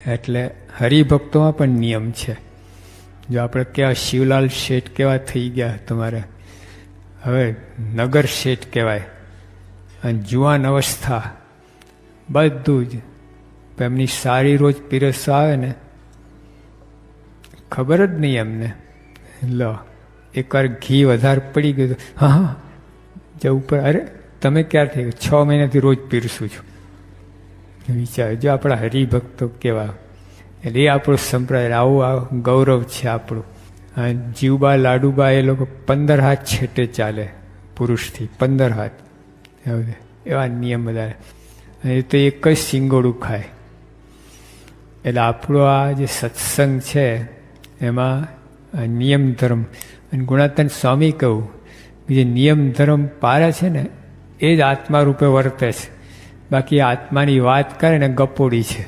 એટલે હરિભક્તોમાં પણ નિયમ છે. જો આપણે કેવા શિવલાલ શેઠ કેવા થઈ ગયા તમારે, હવે નગર શેઠ કહેવાય, અને જુવાન અવસ્થા બધું જ એમની સારી રોજ પીરસવા આવે ને, ખબર જ નહીં એમને. લો એકવાર ઘી વધારે પડી ગયું, હા હા જવું પર, અરે તમે ક્યારથી? 6 મહિનાથી રોજ પીરસું છું. વિચાર જો આપણા હરિભક્તો કેવા. એટલે એ આપણો સંપ્રદાય, આવું ગૌરવ છે આપણું. જીવબા લાડુબા એ લોકો 15 હાથ છેટે ચાલે, પુરુષથી 15 હાથ, એવા નિયમ બધા. એ તો એક જ સિંગોડું ખાય. એટલે આપણો આ જે સત્સંગ છે એમાં નિયમ ધર્મ, અને ગુણાતન સ્વામી કહું કે જે નિયમ ધર્મ પાળે છે ને એ જ આત્મા રૂપે વર્તે છે. બાકી આત્માની વાત કરે ને ગપોડી છે.